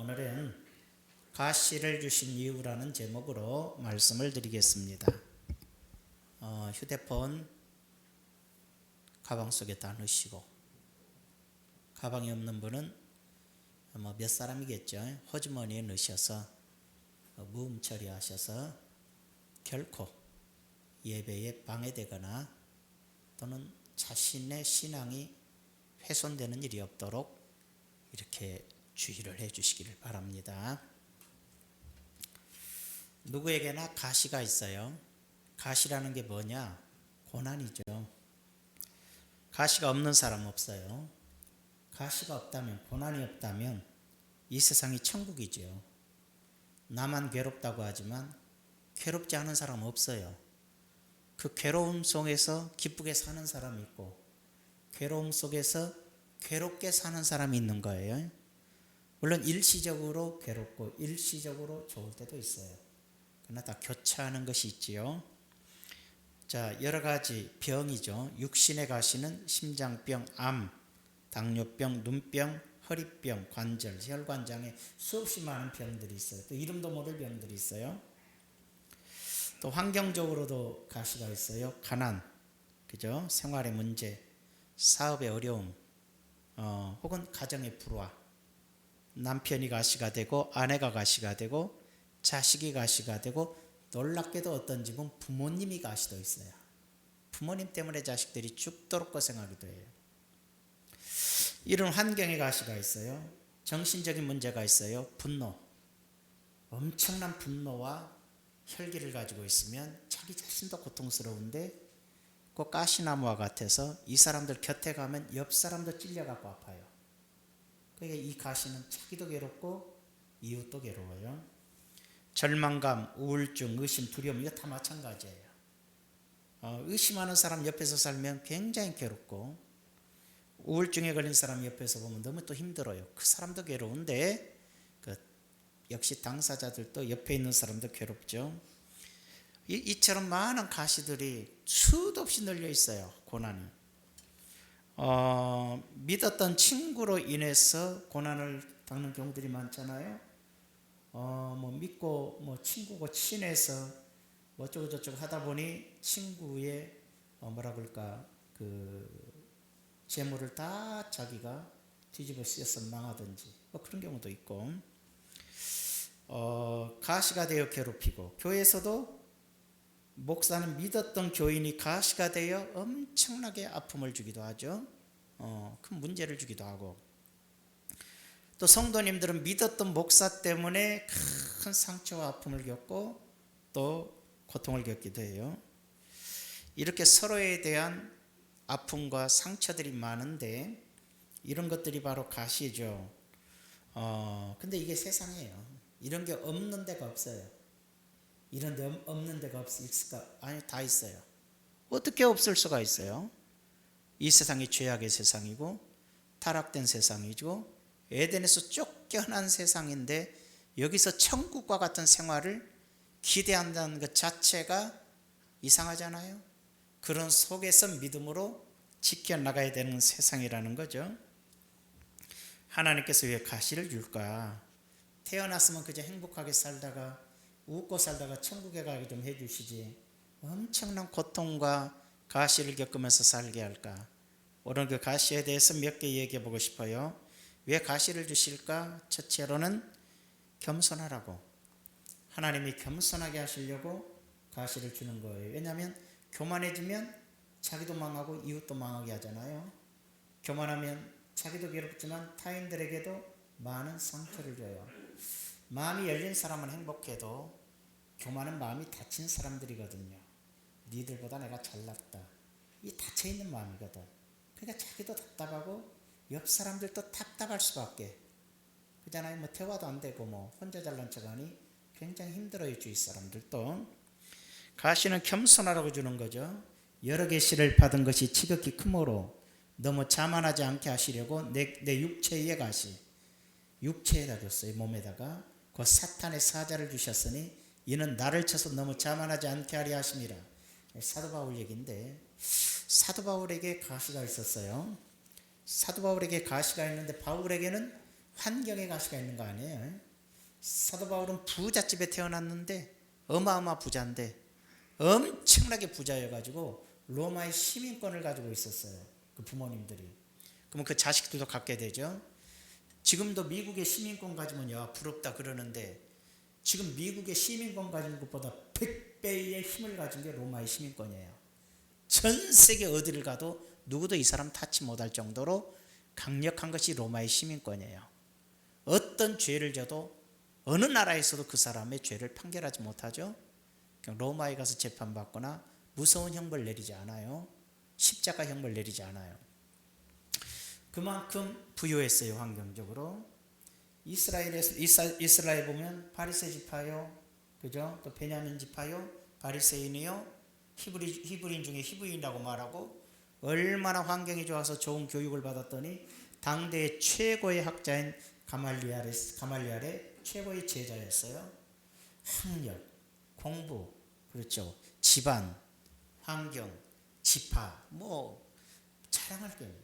오늘은 가시를 주신 이유라는 제목으로 말씀을 드리겠습니다. 휴대폰 가방 속에 다 넣으시고, 가방이 없는 분은 몇 사람이겠죠. 호주머니에 넣으셔서 무음 처리하셔서 결코 예배에 방해되거나 또는 자신의 신앙이 훼손되는 일이 없도록 이렇게 주의를 해 주시기를 바랍니다. 누구에게나 가시가 있어요. 가시라는 게 뭐냐? 고난이죠. 가시가 없는 사람 없어요. 가시가 없다면, 고난이 없다면 이 세상이 천국이죠. 나만 괴롭다고 하지만 괴롭지 않은 사람 없어요. 그 괴로움 속에서 기쁘게 사는 사람이 있고, 괴로움 속에서 괴롭게 사는 사람이 있는 거예요. 물론 일시적으로 괴롭고 일시적으로 좋을 때도 있어요. 그러나 다 교차하는 것이 있지요. 자, 여러 가지 병이죠. 육신의 가시는 심장병, 암, 당뇨병, 눈병, 허리병, 관절, 혈관장애, 수없이 많은 병들이 있어요. 또 이름도 모를 병들이 있어요. 또 환경적으로도 가시가 있어요. 가난, 그죠? 생활의 문제, 사업의 어려움, 혹은 가정의 불화. 남편이 가시가 되고, 아내가 가시가 되고, 자식이 가시가 되고, 놀랍게도 어떤 집은 부모님이 가시도 있어요. 부모님 때문에 자식들이 죽도록 고생하기도 해요. 이런 환경의 가시가 있어요. 정신적인 문제가 있어요. 분노, 엄청난 분노와 혈기를 가지고 있으면 자기 자신도 고통스러운데 꼭 가시나무와 같아서 이 사람들 곁에 가면 옆 사람도 찔려갖고 아파요. 그러니까 이 가시는 자기도 괴롭고 이웃도 괴로워요. 절망감, 우울증, 의심, 두려움, 이거 다 마찬가지예요. 의심하는 사람 옆에서 살면 굉장히 괴롭고, 우울증에 걸린 사람 옆에서 보면 너무 또 힘들어요. 그 사람도 괴로운데 역시 당사자들도 옆에 있는 사람도 괴롭죠. 이처럼 많은 가시들이 수도 없이 널려 있어요. 고난이. 믿었던 친구로 인해서 고난을 겪는 경우들이 많잖아요. 믿고 친구고 친해서 어쩌고 저쩌고 하다 보니 친구의 재물을 다 자기가 뒤집어 쓰여서 망하든지 그런 경우도 있고, 가시가 되어 괴롭히고, 교회에서도 목사는 믿었던 교인이 가시가 되어 엄청나게 아픔을 주기도 하죠. 큰 문제를 주기도 하고, 또 성도님들은 믿었던 목사 때문에 큰 상처와 아픔을 겪고 또 고통을 겪기도 해요. 이렇게 서로에 대한 아픔과 상처들이 많은데 이런 것들이 바로 가시죠. 근데 이게 세상이에요. 이런 게 없는 데가 없어요. 이런 데 없는 데가 있을까? 아니, 다 있어요. 어떻게 없을 수가 있어요? 이 세상이 죄악의 세상이고 타락된 세상이고 에덴에서 쫓겨난 세상인데 여기서 천국과 같은 생활을 기대한다는 것 자체가 이상하잖아요. 그런 속에서 믿음으로 지켜나가야 되는 세상이라는 거죠. 하나님께서 왜 가시를 줄까? 태어났으면 그저 행복하게 살다가 웃고 살다가 천국에 가게 좀 해주시지 엄청난 고통과 가시를 겪으면서 살게 할까? 오늘 그 가시에 대해서 몇 개 얘기해 보고 싶어요. 왜 가시를 주실까? 첫째로는 겸손하라고. 하나님이 겸손하게 하시려고 가시를 주는 거예요. 왜냐하면 교만해지면 자기도 망하고 이웃도 망하게 하잖아요. 교만하면 자기도 괴롭지만 타인들에게도 많은 상처를 줘요. 마음이 열린 사람은 행복해도 교만은 마음이 닫힌 사람들이거든요. 니들보다 내가 잘났다, 이 닫혀있는 마음이거든. 그러니까 자기도 답답하고 옆 사람들도 답답할 수밖에. 그잖아요. 대화도 안 되고 혼자 잘난 척하니 굉장히 힘들어요. 주위 사람들도. 가시는 겸손하라고 주는 거죠. 여러 계시를 받은 것이 지극히 크므로 너무 자만하지 않게 하시려고 내 육체의 가시, 육체에다 줬어요. 몸에다가. 그 사탄의 사자를 주셨으니 이는 나를 쳐서 너무 자만하지 않게 하려 하심이라. 사도 바울 얘기인데, 사도 바울에게 가시가 있었어요. 사도 바울에게 가시가 있는데 바울에게는 환경의 가시가 있는 거 아니에요? 사도 바울은 부잣집에 태어났는데 어마어마 부자인데 엄청나게 부자여가지고 로마의 시민권을 가지고 있었어요. 그 부모님들이. 그러면 그 자식들도 갖게 되죠. 지금도 미국의 시민권 가지면 야 부럽다 그러는데 지금 미국의 시민권 가진 것보다 100배의 힘을 가진 게 로마의 시민권이에요. 전 세계 어디를 가도 누구도 이 사람 타치 못할 정도로 강력한 것이 로마의 시민권이에요. 어떤 죄를 져도 어느 나라에서도 그 사람의 죄를 판결하지 못하죠. 그냥 로마에 가서 재판받거나 무서운 형벌 내리지 않아요. 십자가 형벌 내리지 않아요. 그만큼 부유했어요. 환경적으로. 이스라엘 보면 바리새 지파요, 그죠? 또 베냐민 지파요, 바리새인이요, 히브리인 중에 히브리인이라고 말하고 얼마나 환경이 좋아서 좋은 교육을 받았더니 당대의 최고의 학자인 가말리알의 최고의 제자였어요. 학력, 공부, 그렇죠. 집안, 환경, 지파, 뭐 자랑할 게 없는.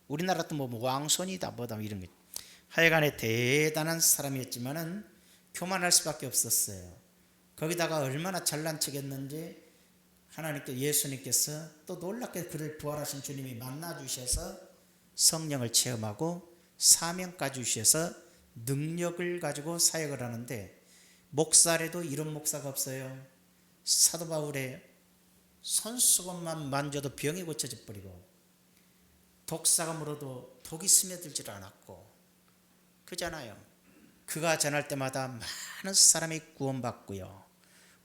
우리나라 또 뭐 왕손이다 뭐다 이런 게. 하여간에 대단한 사람이었지만은 교만할 수밖에 없었어요. 거기다가 얼마나 잘난 척했는지 예수님께서 또 놀랍게 그를 부활하신 주님이 만나 주셔서 성령을 체험하고 사명까지 주셔서 능력을 가지고 사역을 하는데 목사래도 이런 목사가 없어요. 사도 바울의 손수건만 만져도 병이 고쳐져 버리고 독사가 물어도 독이 스며들질 않았고 그잖아요. 그가 전할 때마다 많은 사람이 구원받고요.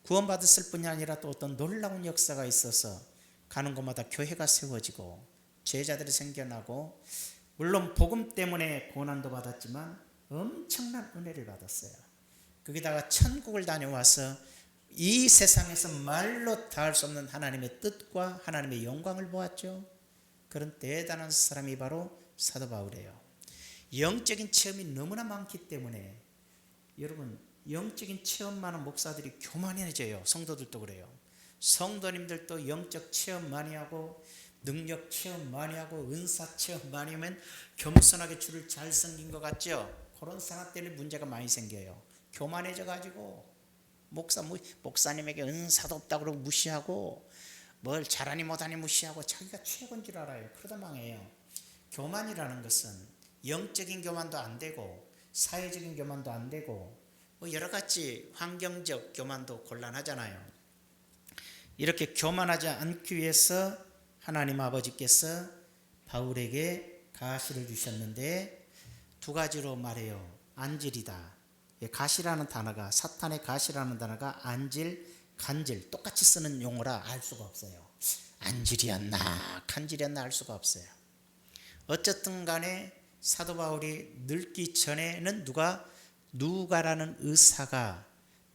구원받았을 뿐이 아니라 또 어떤 놀라운 역사가 있어서 가는 곳마다 교회가 세워지고 제자들이 생겨나고 물론 복음 때문에 고난도 받았지만 엄청난 은혜를 받았어요. 거기다가 천국을 다녀와서 이 세상에서 말로 다할 수 없는 하나님의 뜻과 하나님의 영광을 보았죠. 그런 대단한 사람이 바로 사도 바울이에요. 영적인 체험이 너무나 많기 때문에 여러분 영적인 체험 많은 목사들이 교만해져요. 성도들도 그래요. 성도님들도 영적 체험 많이 하고 능력 체험 많이 하고 은사 체험 많이 하면 겸손하게 줄을 잘 섬긴 것 같죠. 그런 사람 때문에 문제가 많이 생겨요. 교만해져 가지고 목사님에게 은사도 없다고 그러고 무시하고 뭘 잘하니 못하니 무시하고 자기가 최고인 줄 알아요. 그러다 망해요. 교만이라는 것은 영적인 교만도 안 되고 사회적인 교만도 안 되고 뭐 여러 가지 환경적 교만도 곤란하잖아요. 이렇게 교만하지 않기 위해서 하나님 아버지께서 바울에게 가시를 주셨는데 두 가지로 말해요. 안질이다. 가시라는 단어가 사탄의 가시라는 단어가 안질, 간질 똑같이 쓰는 용어라 알 수가 없어요. 안질이었나 간질이었나 알 수가 없어요. 어쨌든 간에 사도 바울이 늙기 전에는 누가라는 의사가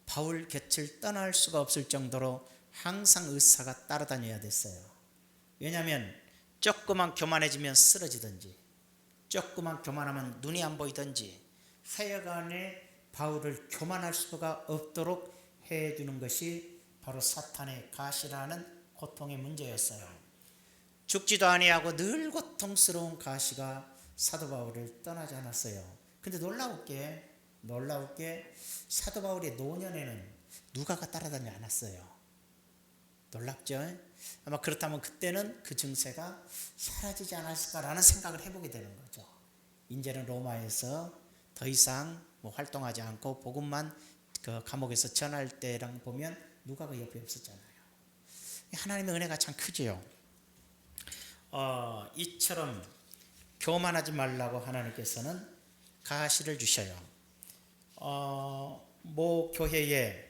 바울 곁을 떠날 수가 없을 정도로 항상 의사가 따라다녀야 됐어요. 왜냐하면 조금만 교만해지면 쓰러지든지 조금만 교만하면 눈이 안 보이든지 하여간에 바울을 교만할 수가 없도록 해주는 것이 바로 사탄의 가시라는 고통의 문제였어요. 죽지도 아니하고 늘 고통스러운 가시가 사도 바울을 떠나지 않았어요. 근데 놀라웠게 사도 바울의 노년에는 누가가 따라다니지 않았어요. 놀랍죠? 아마 그렇다면 그때는 그 증세가 사라지지 않았을까라는 생각을 해보게 되는 거죠. 이제는 로마에서 더 이상 활동하지 않고 복음만 그 감옥에서 전할 때랑 보면 누가가 옆에 없었잖아요. 하나님의 은혜가 참 크지요. 이처럼 교만하지 말라고 하나님께서는 가시를 주셔요. 모 교회의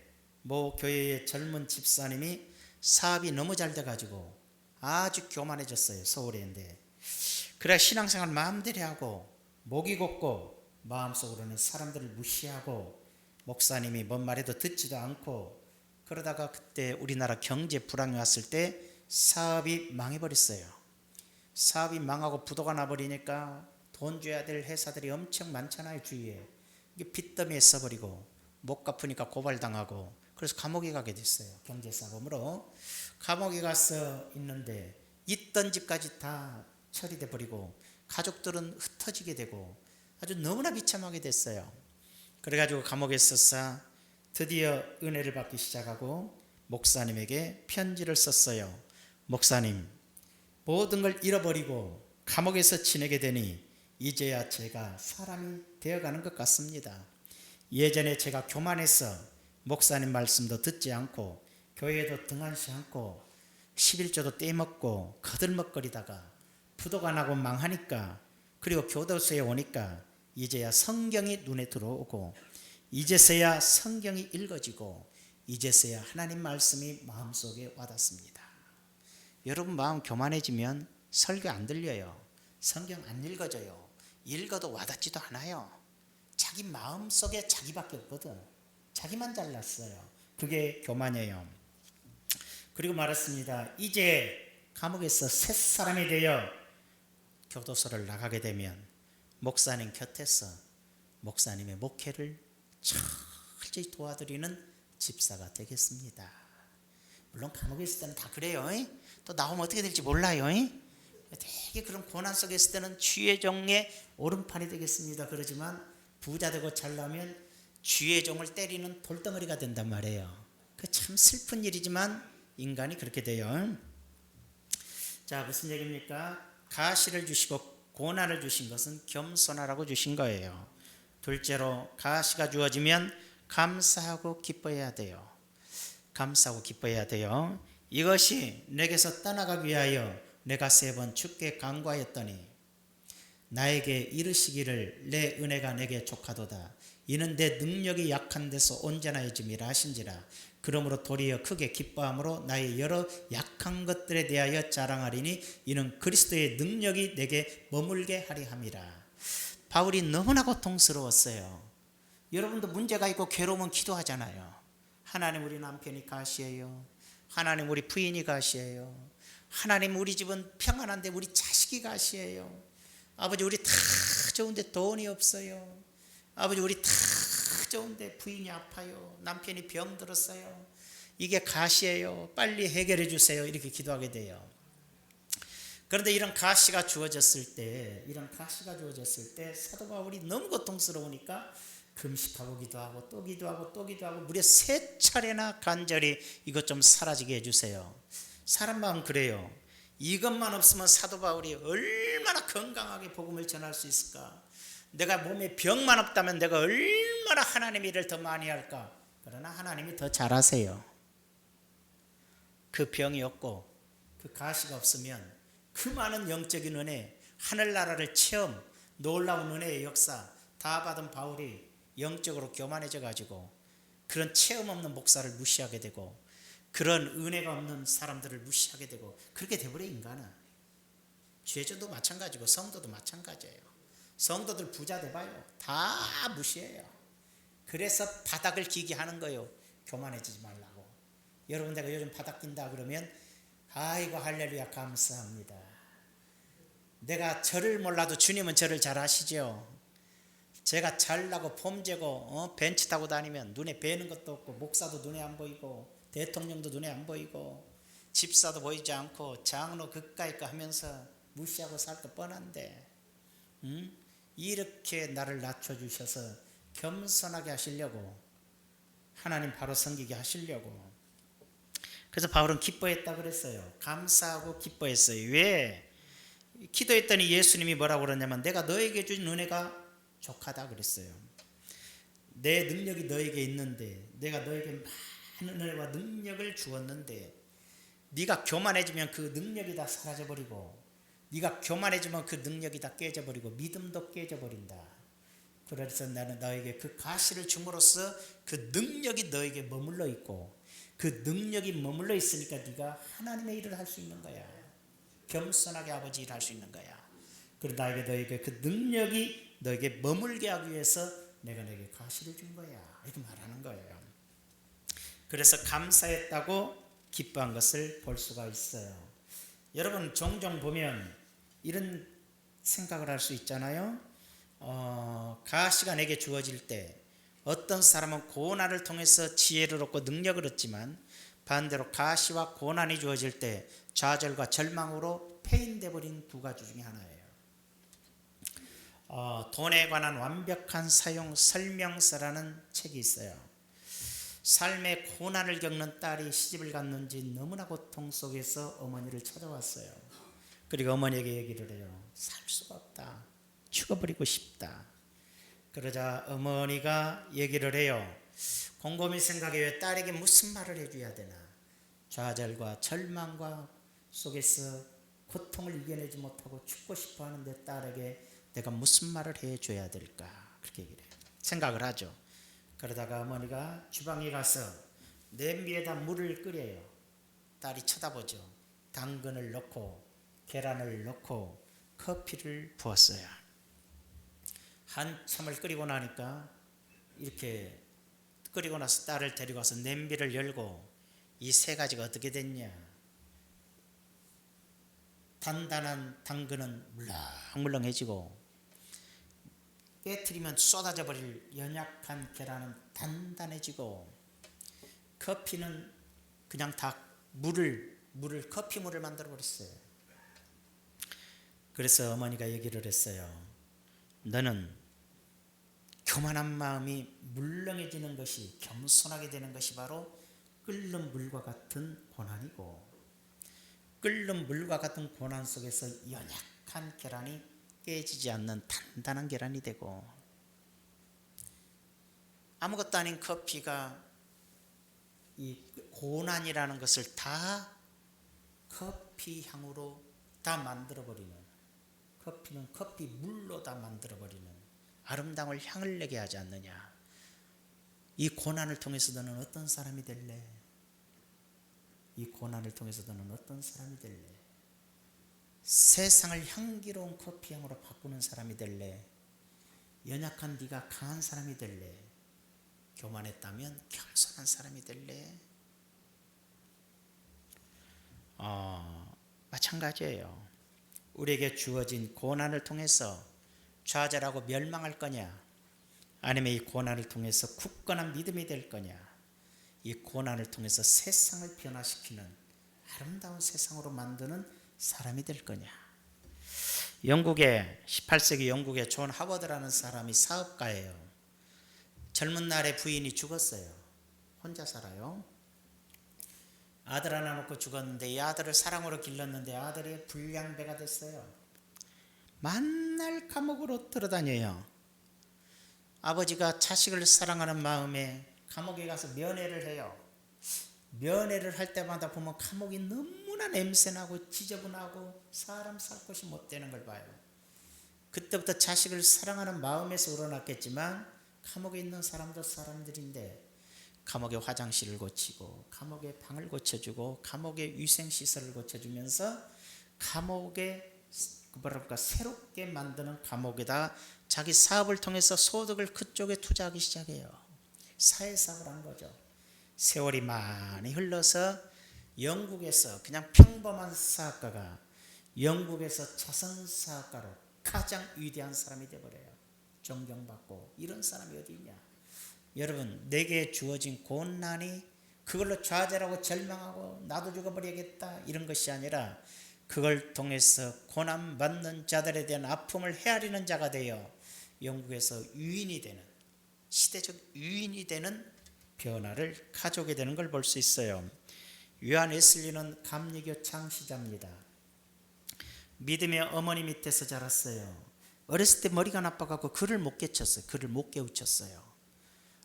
젊은 집사님이 사업이 너무 잘 돼가지고 아주 교만해졌어요. 서울에인데 그래 신앙생활 마음대로 하고 목이 곱고 마음속으로는 사람들을 무시하고 목사님이 뭔 말해도 듣지도 않고 그러다가 그때 우리나라 경제 불황이 왔을 때 사업이 망해버렸어요. 사업이 망하고 부도가 나버리니까 돈 줘야 될 회사들이 엄청 많잖아요. 주위에. 이게 빚더미에 써버리고 못 갚으니까 고발당하고 그래서 감옥에 가게 됐어요. 경제사범으로 감옥에 가서 있는데 있던 집까지 다 처리돼 버리고 가족들은 흩어지게 되고 아주 너무나 비참하게 됐어요. 그래가지고 감옥에 있었사 드디어 은혜를 받기 시작하고 목사님에게 편지를 썼어요. 목사님, 모든 걸 잃어버리고 감옥에서 지내게 되니 이제야 제가 사람이 되어가는 것 같습니다. 예전에 제가 교만해서 목사님 말씀도 듣지 않고 교회에도 등한시 않고 11조도 떼먹고 거들먹거리다가 부도가 나고 망하니까, 그리고 교도소에 오니까 이제야 성경이 눈에 들어오고 이제서야 성경이 읽어지고 이제서야 하나님 말씀이 마음속에 와닿습니다. 여러분 마음 교만해지면 설교 안 들려요. 성경 안 읽어져요. 읽어도 와닿지도 않아요. 자기 마음속에 자기밖에 없거든. 자기만 잘났어요. 그게 교만이에요. 그리고 말했습니다. 이제 감옥에서 새 사람이 되어 교도소를 나가게 되면 목사님 곁에서 목사님의 목회를 철저히 도와드리는 집사가 되겠습니다. 물론 감옥에 있을 때는 다 그래요. 또 나오면 어떻게 될지 몰라요. 되게 그런 고난 속에 있을 때는 주의 종의 오른팔이 되겠습니다. 그러지만 부자 되고 잘나면 주의 종을 때리는 돌덩어리가 된단 말이에요. 그 참 슬픈 일이지만 인간이 그렇게 돼요. 자, 무슨 얘기입니까? 가시를 주시고 고난을 주신 것은 겸손하라고 주신 거예요. 둘째로 가시가 주어지면 감사하고 기뻐해야 돼요. 감사하고 기뻐해야 돼요. 이것이 내게서 떠나가기 위하여 내가 3번 주께 간구하였더니 나에게 이르시기를 내 은혜가 내게 족하도다. 이는 내 능력이 약한 데서 온전하여짐이라 하신지라. 그러므로 도리어 크게 기뻐함으로 나의 여러 약한 것들에 대하여 자랑하리니 이는 그리스도의 능력이 내게 머물게 하리 함이라. 바울이 너무나 고통스러웠어요. 여러분도 문제가 있고 괴로우면 기도하잖아요. 하나님, 우리 남편이 가시예요. 하나님, 우리 부인이 가시예요. 하나님, 우리 집은 평안한데 우리 자식이 가시예요. 아버지, 우리 다 좋은데 돈이 없어요. 아버지, 우리 다 좋은데 부인이 아파요. 남편이 병들었어요. 이게 가시예요. 빨리 해결해 주세요. 이렇게 기도하게 돼요. 그런데 이런 가시가 주어졌을 때 사도 바울이 너무 고통스러우니까 금식하고 기도하고 또 기도하고 또 기도하고 무려 3차례나 간절히 이것 좀 사라지게 해주세요. 사람 마음 그래요. 이것만 없으면 사도 바울이 얼마나 건강하게 복음을 전할 수 있을까? 내가 몸에 병만 없다면 내가 얼마나 하나님 일을 더 많이 할까? 그러나 하나님이 더 잘하세요. 그 병이 없고 그 가시가 없으면 그 많은 영적인 은혜, 하늘나라를 체험, 놀라운 은혜의 역사 다 받은 바울이 영적으로 교만해져 가지고 그런 체험 없는 목사를 무시하게 되고 그런 은혜가 없는 사람들을 무시하게 되고 그렇게 돼버려. 인간은 죄조도 마찬가지고 성도도 마찬가지예요. 성도들 부자 돼봐요. 다 무시해요. 그래서 바닥을 기게 하는 거예요. 교만해지지 말라고. 여러분, 내가 요즘 바닥 낀다 그러면 아이고 할렐루야 감사합니다. 내가 저를 몰라도 주님은 저를 잘 아시죠. 제가 잘나고 폼재고 벤치 타고 다니면 눈에 뵈는 것도 없고 목사도 눈에 안 보이고 대통령도 눈에 안 보이고 집사도 보이지 않고 장로 그까이 거 하면서 무시하고 살 거 뻔한데 이렇게 나를 낮춰주셔서 겸손하게 하시려고, 하나님 바로 섬기게 하시려고. 그래서 바울은 기뻐했다 그랬어요. 감사하고 기뻐했어요. 왜? 기도했더니 예수님이 뭐라고 그러냐면 내가 너에게 준 은혜가 족하다 그랬어요. 내 능력이 너에게 있는데 내가 너에게 많은 은혜와 능력을 주었는데 네가 교만해지면 그 능력이 다 사라져버리고 네가 교만해지면 그 능력이 다 깨져버리고 믿음도 깨져버린다. 그래서 나는 너에게 그 가시를 줌으로써 그 능력이 너에게 머물러 있고 그 능력이 머물러 있으니까 네가 하나님의 일을 할 수 있는 거야. 겸손하게 아버지 일을 할 수 있는 거야. 그리고 나에게 너에게 그 능력이 너에게 머물게 하기 위해서 내가 너에게 가시를 준 거야. 이렇게 말하는 거예요. 그래서 감사했다고 기뻐한 것을 볼 수가 있어요. 여러분, 종종 보면 이런 생각을 할 수 있잖아요. 가시가 내게 주어질 때 어떤 사람은 고난을 통해서 지혜를 얻고 능력을 얻지만 반대로 가시와 고난이 주어질 때 좌절과 절망으로 폐인돼 버린 두 가지 중에 하나예요. 돈에 관한 완벽한 사용 설명서라는 책이 있어요. 삶의 고난을 겪는 딸이 시집을 갔는지 너무나 고통 속에서 어머니를 찾아왔어요. 그리고 어머니에게 얘기를 해요. 살 수가 없다. 죽어버리고 싶다. 그러자 어머니가 얘기를 해요. 곰곰이 생각해 왜 딸에게 무슨 말을 해줘야 되나. 좌절과 절망과 속에서 고통을 이겨내지 못하고 죽고 싶어 하는데 딸에게 내가 무슨 말을 해줘야 될까. 그렇게 얘기를 해요. 생각을 하죠. 그러다가 어머니가 주방에 가서 냄비에다 물을 끓여요. 딸이 쳐다보죠. 당근을 넣고 계란을 넣고 커피를 부었어요. 한참을 끓이고 나니까 이렇게 끓이고 나서 딸을 데리고 와서 냄비를 열고 이 세 가지가 어떻게 됐냐. 단단한 당근은 물렁물렁해지고 깨트리면 쏟아져 버릴 연약한 계란은 단단해지고 커피는 그냥 다 커피물을 만들어 버렸어요. 그래서 어머니가 얘기를 했어요. 너는 교만한 마음이 물렁해지는 것이, 겸손하게 되는 것이 바로 끓는 물과 같은 고난이고, 끓는 물과 같은 고난 속에서 연약한 계란이 깨지지 않는 단단한 계란이 되고, 아무것도 아닌 커피가 이 고난이라는 것을 다 커피 향으로 다 만들어버리는, 커피는 커피 물로 다 만들어버리는 아름다운 향을 내게 하지 않느냐. 이 고난을 통해서 너는 어떤 사람이 될래? 이 고난을 통해서 너는 어떤 사람이 될래? 세상을 향기로운 커피 향으로 바꾸는 사람이 될래? 연약한 네가 강한 사람이 될래? 교만했다면 겸손한 사람이 될래? 마찬가지예요. 우리에게 주어진 고난을 통해서 좌절하고 멸망할 거냐, 아니면 이 고난을 통해서 굳건한 믿음이 될 거냐, 이 고난을 통해서 세상을 변화시키는 아름다운 세상으로 만드는 사람이 될 거냐. 영국의 18세기 영국의 존 하워드라는 사람이 사업가예요. 젊은 날에 부인이 죽었어요. 혼자 살아요. 아들 하나 놓고 죽었는데 이 아들을 사랑으로 길렀는데 아들이 불량배가 됐어요. 만날 감옥으로 들어다녀요. 아버지가 자식을 사랑하는 마음에 감옥에 가서 면회를 해요. 면회를 할 때마다 보면 감옥이 너무나 냄새나고 지저분하고 사람 살 곳이 못 되는 걸 봐요. 그때부터 자식을 사랑하는 마음에서 우러났겠지만 감옥에 있는 사람도 사람들인데 감옥의 화장실을 고치고 감옥의 방을 고쳐주고 감옥의 위생시설을 고쳐주면서 감옥에 새롭게 만드는 감옥에다 자기 사업을 통해서 소득을 그쪽에 투자하기 시작해요. 사회사업을 한 거죠. 세월이 많이 흘러서 영국에서 그냥 평범한 사업가가 영국에서 자선사업가로 가장 위대한 사람이 되어버려요. 존경받고. 이런 사람이 어디 있냐. 여러분, 내게 주어진 고난이 그걸로 좌절하고 절망하고 나도 죽어버리겠다 이런 것이 아니라 그걸 통해서 고난받는 자들에 대한 아픔을 헤아리는 자가 되어 영국에서 유인이 되는, 시대적 유인이 되는 변화를 가져오게 되는 걸 볼 수 있어요. 요한 웨슬리는 감리교 창시자입니다. 믿음의 어머니 밑에서 자랐어요. 어렸을 때 머리가 나빠갖고 글을 못 깨쳤어요. 글을 못 깨우쳤어요.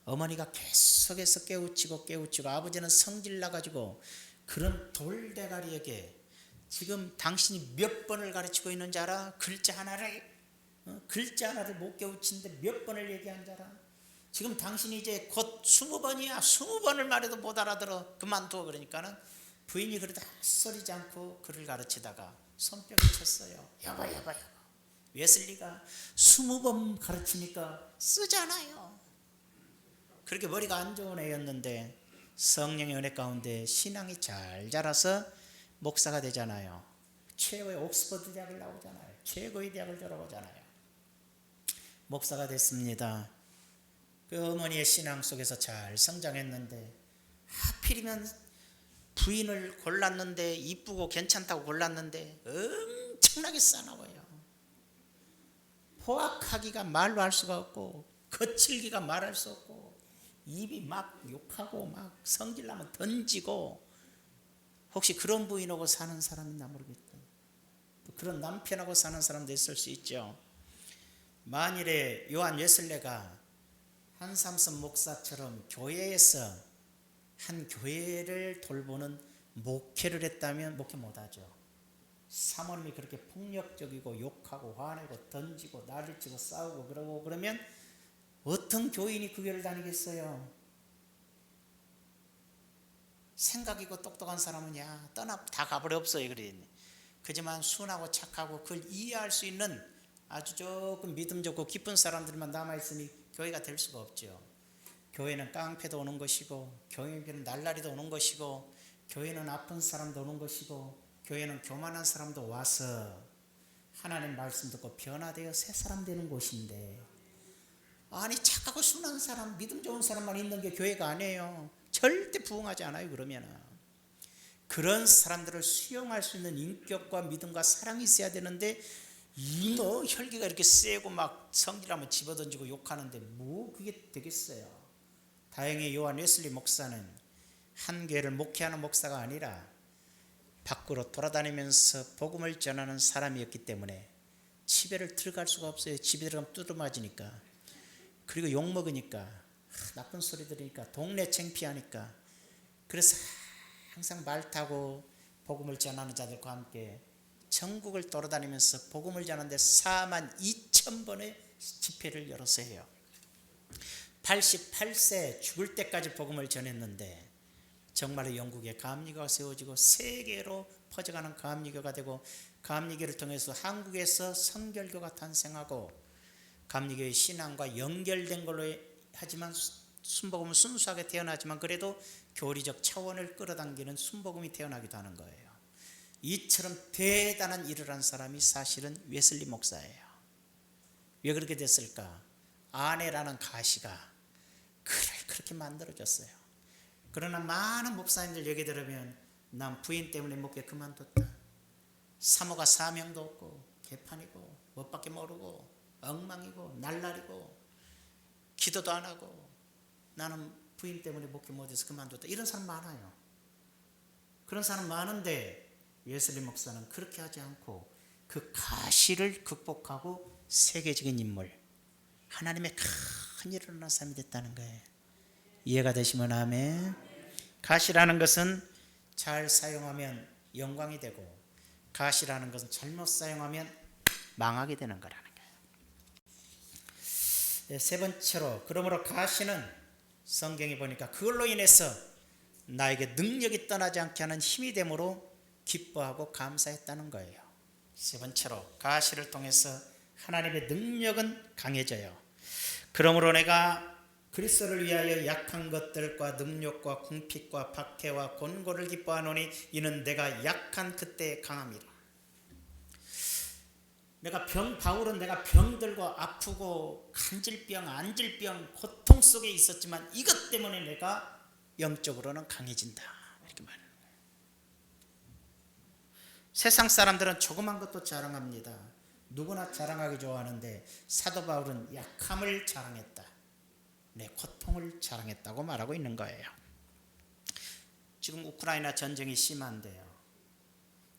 어머니가 계속해서 깨우치고 아버지는 성질 나가지고 그런 돌대가리에게 지금 당신이 몇 번을 가르치고 있는 줄 알아? 글자 하나를 못 깨우치는데 몇 번을 얘기한 줄 알아? 지금 당신이 이제 곧 20번이야. 20번을 말해도 못 알아들어. 그만둬. 그러니까는 부인이 그러다 헛소리지 않고 글을 가르치다가 손뼉을 쳤어요. 여보. 웨슬리가 20번 가르치니까 쓰잖아요. 그렇게 머리가 안 좋은 애였는데 성령의 은혜 가운데 신앙이 잘 자라서 목사가 되잖아요. 최고의 옥스퍼드 대학을 나오잖아요. 최고의 대학을 졸업하잖아요. 목사가 됐습니다. 그 어머니의 신앙 속에서 잘 성장했는데 하필이면 부인을 골랐는데 이쁘고 괜찮다고 골랐는데 엄청나게 싸나워요. 포악하기가 말로 할 수가 없고 거칠기가 말할 수 없고 입이 막 욕하고 막 성질나면 던지고 혹시 그런 부인하고 사는 사람 있나 모르겠다. 또 그런 남편하고 사는 사람도 있을 수 있죠. 만일에 요한 웨슬레가 한삼선 목사처럼 교회에서 한 교회를 돌보는 목회를 했다면 목회 못하죠. 사모님이 그렇게 폭력적이고 욕하고 화내고 던지고 난리치고 싸우고 그러고 그러면 어떤 교인이 그 교회를 다니겠어요? 생각이고 똑똑한 사람은 야 떠나 다 가버려 없어요. 그랬니? 그지만 순하고 착하고 그걸 이해할 수 있는 아주 조금 믿음 좋고 기쁜 사람들만 남아있으니 교회가 될 수가 없죠. 교회는 깡패도 오는 것이고 교회는 날라리도 오는 것이고 교회는 아픈 사람도 오는 것이고 교회는 교만한 사람도 와서 하나님 말씀 듣고 변화되어 새 사람 되는 곳인데 아니 착하고 순한 사람 믿음 좋은 사람만 있는 게 교회가 아니에요. 절대 부흥하지 않아요. 그러면 그런 사람들을 수용할 수 있는 인격과 믿음과 사랑이 있어야 되는데 뭐 혈기가 이렇게 세고 막 성질하면 집어던지고 욕하는데 뭐 그게 되겠어요. 다행히 요한 웨슬리 목사는 한 교회를 목회하는 목사가 아니라 밖으로 돌아다니면서 복음을 전하는 사람이었기 때문에 집에를 들어갈 수가 없어요. 집에 들어가면 뚜드러맞으니까. 그리고 욕먹으니까 나쁜 소리 들으니까 동네 창피하니까. 그래서 항상 말 타고 복음을 전하는 자들과 함께 전국을 돌아다니면서 복음을 전하는데 42,000번의 집회를 열어서 해요. 88세 죽을 때까지 복음을 전했는데 정말로 영국에 감리교가 세워지고 세계로 퍼져가는 감리교가 되고 감리교를 통해서 한국에서 선결교가 탄생하고 감리교의 신앙과 연결된 걸로 하지만 순복음은 순수하게 태어나지만 그래도 교리적 차원을 끌어당기는 순복음이 태어나기도 하는 거예요. 이처럼 대단한 일을 한 사람이 사실은 웨슬리 목사예요. 왜 그렇게 됐을까? 아내라는 가시가 그를 그렇게 만들어줬어요. 그러나 많은 목사님들 얘기 들으면 난 부인 때문에 목회 그만뒀다. 사모가 사명도 없고 개판이고 멋밖에 모르고 엉망이고 날라리고 기도도 안 하고 나는 부인 때문에 목회 못해서 그만뒀다. 이런 사람 많아요. 그런 사람 많은데 웨슬리 목사는 그렇게 하지 않고 그 가시를 극복하고 세계적인 인물, 하나님의 큰 일을 하는 사람이 됐다는 거예요. 이해가 되시면 아멘. 가시라는 것은 잘 사용하면 영광이 되고 가시라는 것은 잘못 사용하면 망하게 되는 거라는 거예요. 세 번째로 그러므로 가시는 성경에 보니까 그걸로 인해서 나에게 능력이 떠나지 않게 하는 힘이 되므로 기뻐하고 감사했다는 거예요. 세 번째로 가시를 통해서 하나님의 능력은 강해져요. 그러므로 내가 그리스도를 위하여 약한 것들과 능력과 궁핍과 박해와 곤고를 기뻐하노니 이는 내가 약한 그때 강함이라. 바울은 내가 병들고 아프고 간질병, 안질병, 고통 속에 있었지만 이것 때문에 내가 영적으로는 강해진다. 이렇게 말해요. 세상 사람들은 조그만 것도 자랑합니다. 누구나 자랑하기 좋아하는데 사도 바울은 약함을 자랑했다. 내 고통을 자랑했다고 말하고 있는 거예요. 지금 우크라이나 전쟁이 심한데요.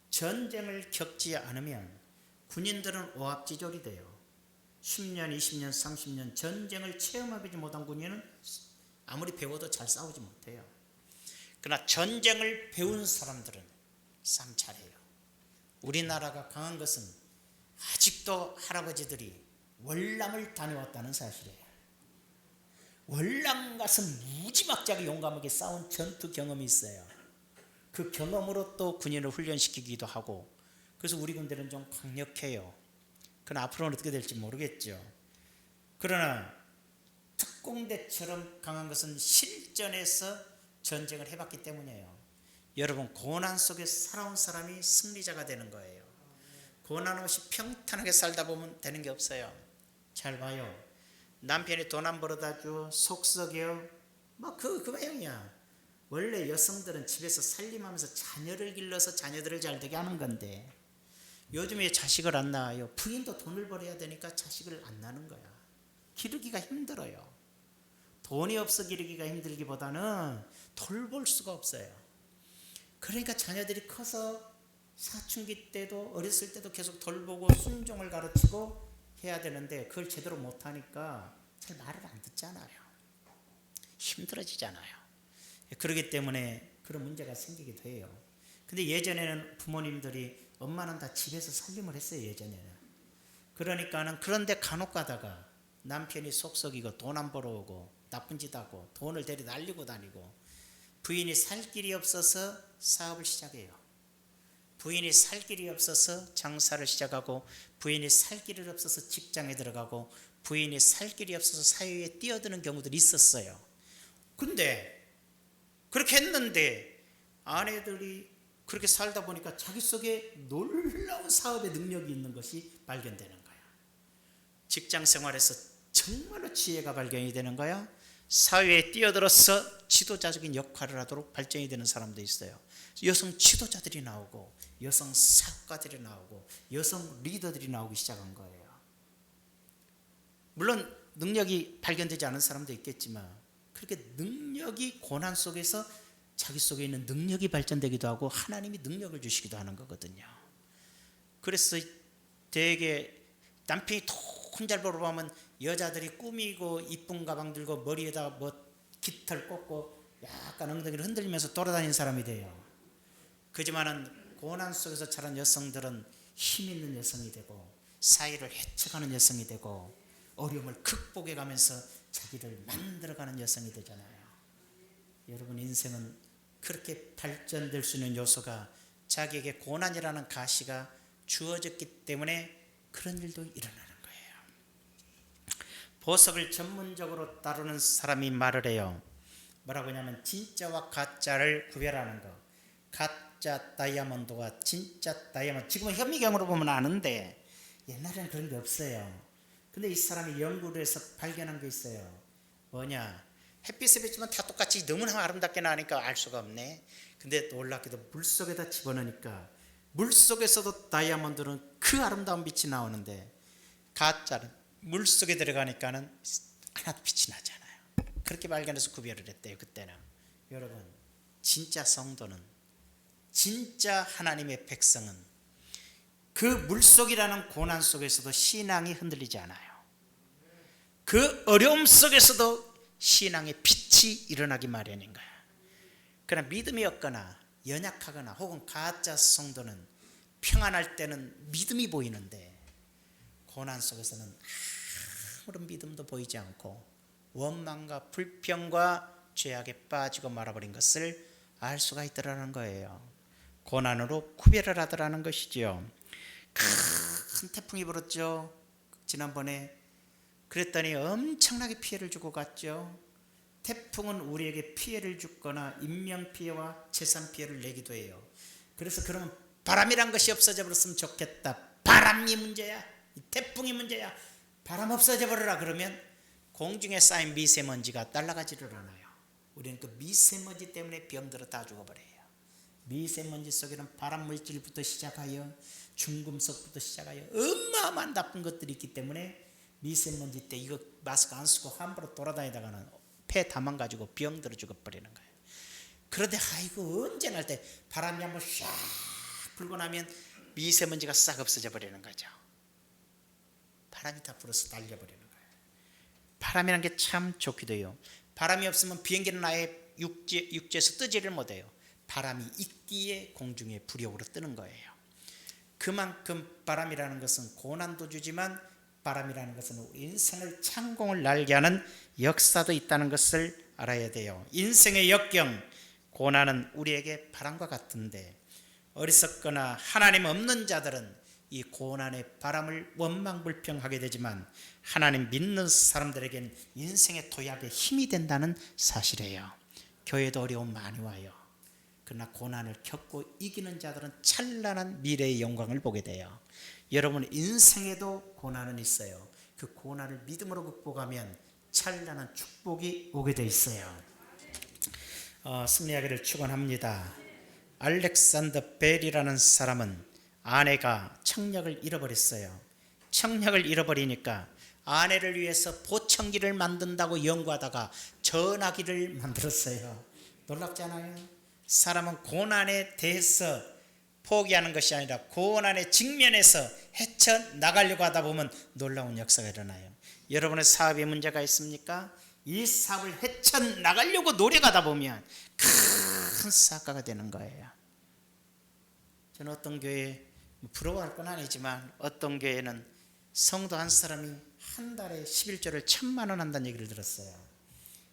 전쟁을 겪지 않으면 군인들은 오합지졸이 돼요. 10년, 20년, 30년 전쟁을 체험해보지 못한 군인은 아무리 배워도 잘 싸우지 못해요. 그러나 전쟁을 배운 사람들은 참 잘해요. 우리나라가 강한 것은 아직도 할아버지들이 월남을 다녀왔다는 사실이에요. 월남 가서 무지막지하게 용감하게 싸운 전투 경험이 있어요. 그 경험으로 또 군인을 훈련시키기도 하고 그래서 우리 군대는 좀 강력해요. 그러나 앞으로는 어떻게 될지 모르겠죠. 그러나 특공대처럼 강한 것은 실전에서 전쟁을 해봤기 때문이에요. 여러분 고난 속에 살아온 사람이 승리자가 되는 거예요. 고난 없이 평탄하게 살다 보면 되는 게 없어요. 잘 봐요. 남편이 돈 안 벌어다 줘 속썩여 그 모양이야. 원래 여성들은 집에서 살림하면서 자녀를 길러서 자녀들을 잘 되게 하는 건데 요즘에 자식을 안 낳아요. 부인도 돈을 벌어야 되니까 자식을 안 낳는 거야. 기르기가 힘들어요. 돈이 없어 기르기가 힘들기보다는 돌볼 수가 없어요. 그러니까 자녀들이 커서 사춘기 때도 어렸을 때도 계속 돌보고 순종을 가르치고 해야 되는데 그걸 제대로 못하니까 잘 말을 안 듣잖아요. 힘들어지잖아요. 그렇기 때문에 그런 문제가 생기기도 해요. 근데 예전에는 부모님들이 엄마는 다 집에서 살림을 했어요. 예전에는. 그러니까는 그런데 간혹 가다가 남편이 속썩이고 돈 안 벌어오고 나쁜 짓 하고 돈을 데리 날리고 다니고 부인이 살 길이 없어서 사업을 시작해요. 부인이 살 길이 없어서 장사를 시작하고 부인이 살 길이 없어서 직장에 들어가고 부인이 살 길이 없어서 사회에 뛰어드는 경우들이 있었어요. 근데 그렇게 했는데 아내들이 그렇게 살다 보니까 자기 속에 놀라운 사업의 능력이 있는 것이 발견되는 거야. 직장 생활에서 정말로 지혜가 발견이 되는 거야. 사회에 뛰어들어서 지도자적인 역할을 하도록 발전이 되는 사람도 있어요. 여성 지도자들이 나오고 여성 사업가들이 나오고 여성 리더들이 나오기 시작한 거예요. 물론 능력이 발견되지 않은 사람도 있겠지만 그렇게 능력이 고난 속에서 자기 속에 있는 능력이 발전되기도 하고 하나님이 능력을 주시기도 하는 거거든요. 그래서 되게 남편이 돈 잘 벌어보면 여자들이 꾸미고 이쁜 가방 들고 머리에다 뭐 깃털 꽂고 약간 엉덩이를 흔들면서 돌아다니는 사람이 돼요. 그지만은 고난 속에서 자란 여성들은 힘 있는 여성이 되고 사회를 헤쳐가는 여성이 되고 어려움을 극복해 가면서 자기를 만들어가는 여성이 되잖아요. 여러분 인생은 그렇게 발전될 수 있는 요소가 자기에게 고난이라는 가시가 주어졌기 때문에 그런 일도 일어나는 거예요. 보석을 전문적으로 다루는 사람이 말을 해요. 뭐라고 하냐면 진짜와 가짜를 구별하는 거. 가짜 다이아몬드와 진짜 다이아몬드. 지금은 현미경으로 보면 아는데 옛날에는 그런 게 없어요. 근데 이 사람이 연구를 해서 발견한 게 있어요. 뭐냐? 햇빛에 비추면 다 똑같이 너무나 아름답게 나니까 알 수가 없네. 근데 놀랍게도 물속에다 집어넣으니까 물속에서도 다이아몬드는 그 아름다운 빛이 나오는데 가짜는 물속에 들어가니까는 하나도 빛이 나지 않아요. 그렇게 발견해서 구별을 했대요. 그때는. 여러분 진짜 성도는 진짜 하나님의 백성은 그 물속이라는 고난 속에서도 신앙이 흔들리지 않아요. 그 어려움 속에서도 신앙의 빛이 일어나기 마련인 거야. 그러나 믿음이 없거나 연약하거나 혹은 가짜 성도는 평안할 때는 믿음이 보이는데 고난 속에서는 아무런 믿음도 보이지 않고 원망과 불평과 죄악에 빠지고 말아버린 것을 알 수가 있더라는 거예요. 고난으로 구별을 하더라는 것이지요. 큰 태풍이 불었죠. 지난번에 그랬더니 엄청나게 피해를 주고 갔죠. 태풍은 우리에게 피해를 주거나 인명피해와 재산피해를 내기도 해요. 그래서 그러면 바람이란 것이 없어져 버렸으면 좋겠다. 바람이 문제야. 태풍이 문제야. 바람 없어져 버려라. 그러면 공중에 쌓인 미세먼지가 날아가지를 않아요. 우리는 그 미세먼지 때문에 병들어 다 죽어버려요. 미세먼지 속에는 발암물질부터 시작하여 중금속부터 시작하여 어마어마한 나쁜 것들이 있기 때문에 미세먼지 때 이거 마스크 안 쓰고 함부로 돌아다니다가는 폐 다 망가지고 병들어 죽어버리는 거예요. 그런데 아이고 언제 날 때 바람이 한번 샥 불고 나면 미세먼지가 싹 없어져 버리는 거죠. 바람이 다 불어서 날려버리는 거예요. 바람이란 게 참 좋기도 해요. 바람이 없으면 비행기는 아예 육지에서 뜨지를 못해요. 바람이 있기에 공중에 부력으로 뜨는 거예요. 그만큼 바람이라는 것은 고난도 주지만 바람이라는 것은 인생을 창공을 날게 하는 역사도 있다는 것을 알아야 돼요. 인생의 역경, 고난은 우리에게 바람과 같은데 어리석거나 하나님 없는 자들은 이 고난의 바람을 원망불평하게 되지만 하나님 믿는 사람들에게는 인생의 도약의 힘이 된다는 사실이에요. 교회도 어려움 많이 와요. 그러나 고난을 겪고 이기는 자들은 찬란한 미래의 영광을 보게 돼요. 여러분 인생에도 고난은 있어요. 그 고난을 믿음으로 극복하면 찬란한 축복이 오게 돼 있어요. 승리하기를 축원합니다. 알렉산더 벨이라는 사람은 아내가 청력을 잃어버렸어요. 청력을 잃어버리니까 아내를 위해서 보청기를 만든다고 연구하다가 전화기를 만들었어요. 놀랍잖아요. 사람은 고난에 대해서 포기하는 것이 아니라 고난에 직면해서 헤쳐나가려고 하다 보면 놀라운 역사가 일어나요. 여러분의 사업에 문제가 있습니까? 이 사업을 헤쳐나가려고 노력하다 보면 큰 사과가 되는 거예요. 저는 어떤 교회, 부러워할 건 아니지만 어떤 교회는 성도 한 사람이 한 달에 11조를 1,000만 원 한다는 얘기를 들었어요.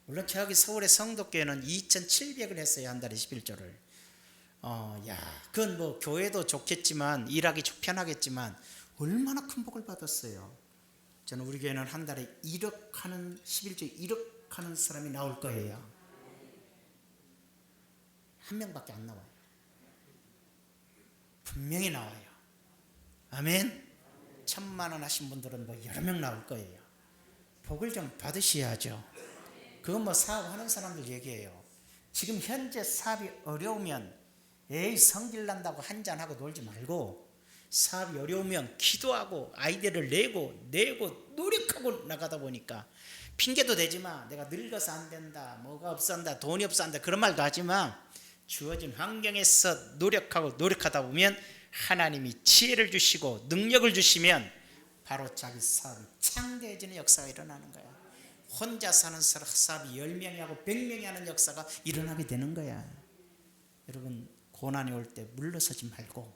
물론 저기 서울의 성도교회는 2,700을 했어요. 한 달에 11조를. 그건 뭐 교회도 좋겠지만 일하기 편하겠지만 얼마나 큰 복을 받았어요. 저는 우리 교회는 한 달에 1억 하는 11조 1억 하는 사람이 나올 거예요. 한 명밖에 안 나와요. 분명히 나와요. 아멘. 1,000만 원 하신 분들은 뭐 여러 명 나올 거예요. 복을 좀 받으셔야죠. 그건 뭐 사업하는 사람들 얘기예요. 지금 현재 사업이 어려우면 성질 난다고 한잔하고 놀지 말고 사업이 어려우면 기도하고 아이디어를 내고 노력하고 나가다 보니까 핑계도 대지마. 내가 늙어서 안 된다, 뭐가 없어 한다, 돈이 없어 한다, 그런 말도 하지마. 주어진 환경에서 노력하다 보면 하나님이 지혜를 주시고 능력을 주시면 바로 자기 사업이 창대해지는 역사가 일어나는 거야. 혼자 사는 사업이 10명이 하고 100명이 하는 역사가 일어나게 되는 거야. 여러분, 고난이 올 때 물러서지 말고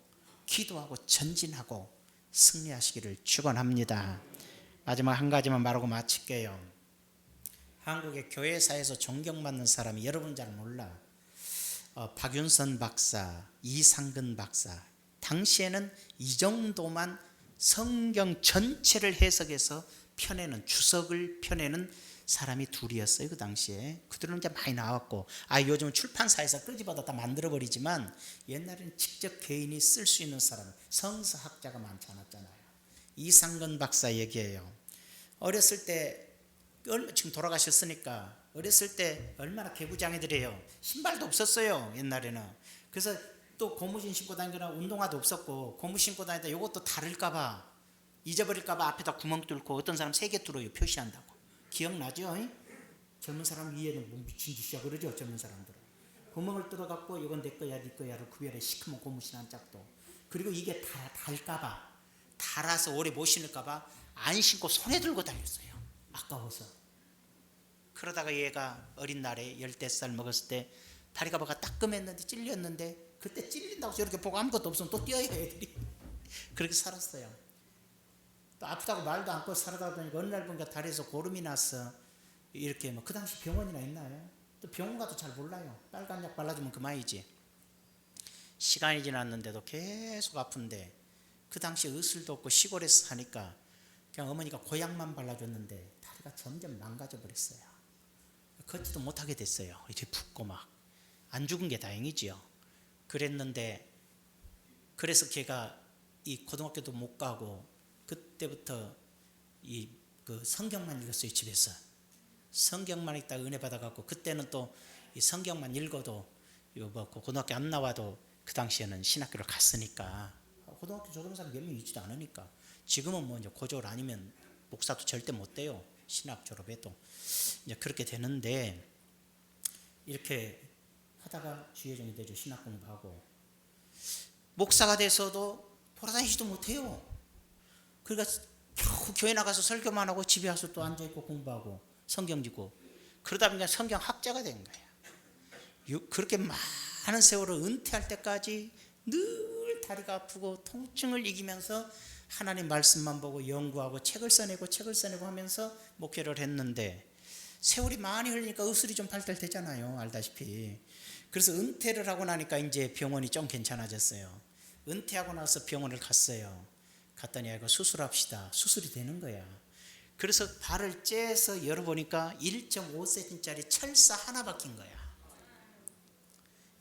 기도하고 전진하고 승리하시기를 축원합니다. 마지막 한 가지만 말하고 마칠게요. 한국의 교회사에서 존경받는 사람이 여러분 잘 몰라. 박윤선 박사, 이상근 박사. 당시에는 이 정도만 성경 전체를 해석해서 주석을 펴내는 사람이 둘이었어요. 그 당시에. 그들은 이제 많이 나왔고, 요즘은 출판사에서 끄집어다 다 만들어버리지만 옛날에는 직접 개인이 쓸 수 있는 사람, 성서학자가 많지 않았잖아요. 이상근 박사 얘기예요. 어렸을 때, 지금 돌아가셨으니까 어렸을 때 얼마나 개구장이들이에요. 신발도 없었어요, 옛날에는. 그래서 또 고무신 신고 다니거나 운동화도 없었고, 고무 신고 다니다 이것도 다를까봐, 잊어버릴까봐 앞에다 구멍 뚫고 어떤 사람 3개 뚫어요, 표시한다고. 기억나죠? 젊은 사람 위에는 뭐 미친 짓이야 그러죠, 젊은 사람들은. 구멍을 뚫어갖고 이건 내 거야 네 거야를 구별해. 시커먼 고무신 한 짝도. 그리고 이게 달까봐, 달아서 오래 못 신을까봐 안 신고 손에 들고 다녔어요, 아까워서. 그러다가 얘가 어린 날에 15살 먹었을 때 다리가 뭐가 따끔했는데 찔렸는데, 그때 찔린다고 저렇게 보고 아무것도 없으면 또 뛰어요, 애들이. 그렇게 살았어요. 또 아프다고 말도 않고 살아다 보니까 어느 날 보니까 다리에서 고름이 나서 이렇게 그 당시 병원이나 있나요? 또 병원 가도 잘 몰라요. 빨간 약 발라주면 그만이지. 시간이 지났는데도 계속 아픈데, 그 당시 의술도 없고 시골에서 사니까 그냥 어머니가 고약만 발라줬는데 다리가 점점 망가져 버렸어요. 걷지도 못하게 됐어요. 이제 붓고 막. 안 죽은 게 다행이지요. 그랬는데, 그래서 걔가 이 고등학교도 못 가고 그때부터 그 성경만 읽었어요, 집에서. 성경만 읽다가 은혜 받아갖고, 그때는 또 이 성경만 읽어도 고등학교 안 나와도 그 당시에는 신학교를 갔으니까, 고등학교 졸업한 사람 몇 명 있지도 않으니까. 지금은 뭐 이제 고졸 아니면 목사도 절대 못 돼요, 신학 졸업해도. 이제 그렇게 되는데, 이렇게 하다가 주예종이 되죠. 신학 공부하고 목사가 돼서도 돌아다니지도 못해요. 그러니까 겨우 교회 나가서 설교만 하고 집에 와서 또 앉아있고 공부하고 성경 지고, 그러다 보니까 성경 학자가 된 거예요. 그렇게 많은 세월을 은퇴할 때까지 늘 다리가 아프고 통증을 이기면서 하나님 말씀만 보고 연구하고 책을 써내고 하면서 목회를 했는데, 세월이 많이 흘리니까 의술이 좀 발달되잖아요, 알다시피. 그래서 은퇴를 하고 나니까 이제 병원이 좀 괜찮아졌어요. 은퇴하고 나서 병원을 갔어요. 갔더니 이거 수술합시다. 수술이 되는 거야. 그래서 발을 째서 열어보니까 1.5cm짜리 철사 하나 박힌 거야.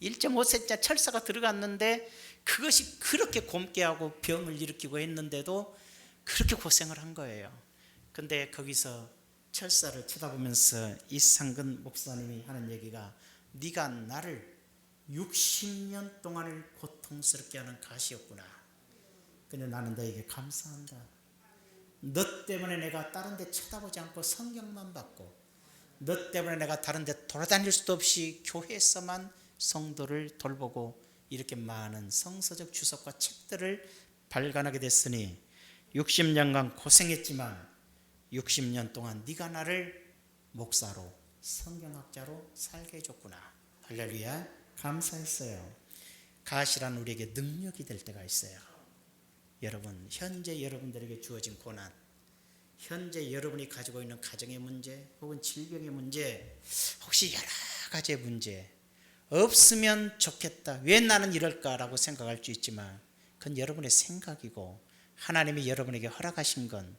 1.5cm 철사가 들어갔는데, 그것이 그렇게 곪게 하고 병을 일으키고 했는데도 그렇게 고생을 한 거예요. 근데 거기서 철사를 쳐다보면서 이상근 목사님이 하는 얘기가, 네가 나를 60년 동안을 고통스럽게 하는 가시였구나. 근데 나는 너에게 감사한다. 너 때문에 내가 다른 데 쳐다보지 않고 성경만 받고, 너 때문에 내가 다른 데 돌아다닐 수도 없이 교회에서만 성도를 돌보고 이렇게 많은 성서적 주석과 책들을 발간하게 됐으니 60년간 고생했지만 60년 동안 네가 나를 목사로, 성경학자로 살게 해줬구나. 할렐루야. 감사했어요. 가시란 우리에게 능력이 될 때가 있어요. 여러분, 현재 여러분들에게 주어진 고난, 현재 여러분이 가지고 있는 가정의 문제 혹은 질병의 문제, 혹시 여러 가지의 문제, 없으면 좋겠다, 왜 나는 이럴까라고 생각할 수 있지만 그건 여러분의 생각이고, 하나님이 여러분에게 허락하신 건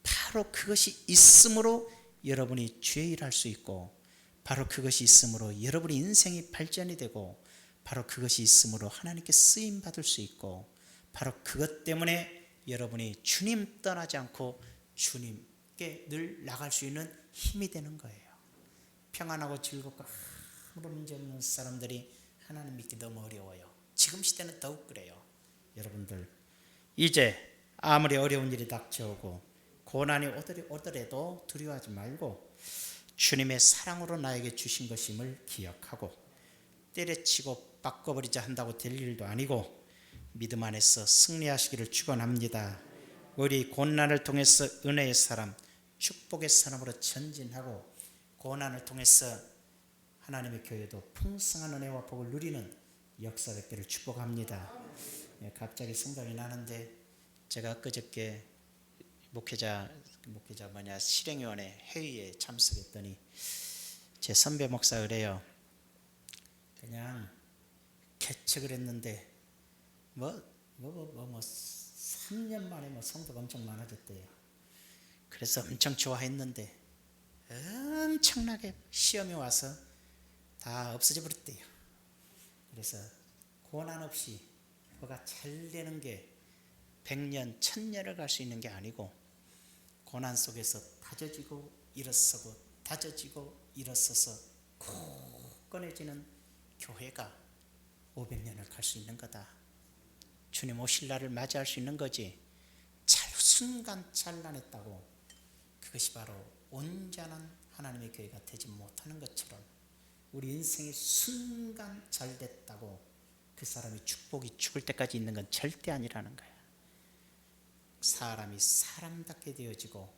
바로 그것이 있으므로 여러분이 죄일할 수 있고, 바로 그것이 있으므로 여러분의 인생이 발전이 되고, 바로 그것이 있으므로 하나님께 쓰임 받을 수 있고, 바로 그것 때문에 여러분이 주님 떠나지 않고 주님께 늘 나갈 수 있는 힘이 되는 거예요. 평안하고 즐겁고 아무런 문제 없는 사람들이 하나님 믿기 너무 어려워요. 지금 시대는 더욱 그래요. 여러분들, 이제 아무리 어려운 일이 닥쳐오고 고난이 오더라도 두려워하지 말고 주님의 사랑으로 나에게 주신 것임을 기억하고, 때려치고 바꿔버리자 한다고 될 일도 아니고 믿음 안에서 승리하시기를 축원합니다. 우리 고난을 통해서 은혜의 사람, 축복의 사람으로 전진하고, 고난을 통해서 하나님의 교회도 풍성한 은혜와 복을 누리는 역사 뵙기를 축복합니다. 갑자기 생각이 나는데, 제가 그저께 목회자 실행위원회 회의에 참석했더니 제 선배 목사가 그래요. 그냥 개척을 했는데 3년 만에 성도가 엄청 많아졌대요. 그래서 엄청 좋아했는데 엄청나게 시험이 와서 다 없어져 버렸대요. 그래서 고난 없이 뭐가 잘 되는 게 100년, 1000년을 갈 수 있는 게 아니고, 고난 속에서 다져지고 일어서고 다져지고 일어서서 굳건해지는 교회가 500년을 갈 수 있는 거다. 주님 오실 날을 맞이할 수 있는 거지. 순간 찬란했다고 그것이 바로 온전한 하나님의 교회가 되지 못하는 것처럼, 우리 인생이 순간 잘 됐다고 그 사람이 축복이 죽을 때까지 있는 건 절대 아니라는 거야. 사람이 사람답게 되어지고,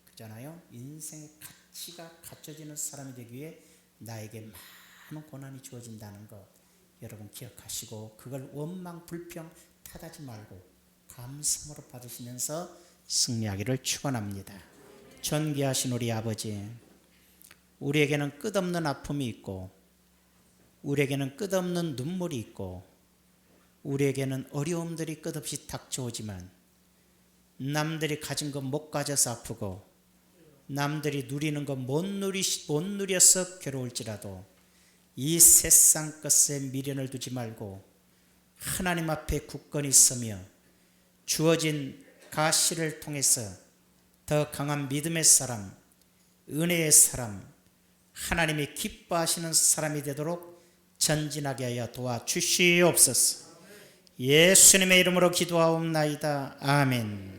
그잖아요. 인생의 가치가 갖춰지는 사람이 되기 위해 나에게 많은 고난이 주어진다는 것 여러분 기억하시고, 그걸 원망 불평 탓하지 말고 감사함으로 받으시면서 승리하기를 축원합니다. 존귀하신 우리 아버지, 우리에게는 끝없는 아픔이 있고, 우리에게는 끝없는 눈물이 있고, 우리에게는 어려움들이 끝없이 닥쳐오지만, 남들이 가진 것 못 가져서 아프고, 남들이 누리는 것 못 누려서 괴로울지라도 이 세상 것에 미련을 두지 말고 하나님 앞에 굳건히 서며 주어진 가시를 통해서 더 강한 믿음의 사람, 은혜의 사람, 하나님이 기뻐하시는 사람이 되도록 전진하게 하여 도와주시옵소서. 예수님의 이름으로 기도하옵나이다. 아멘.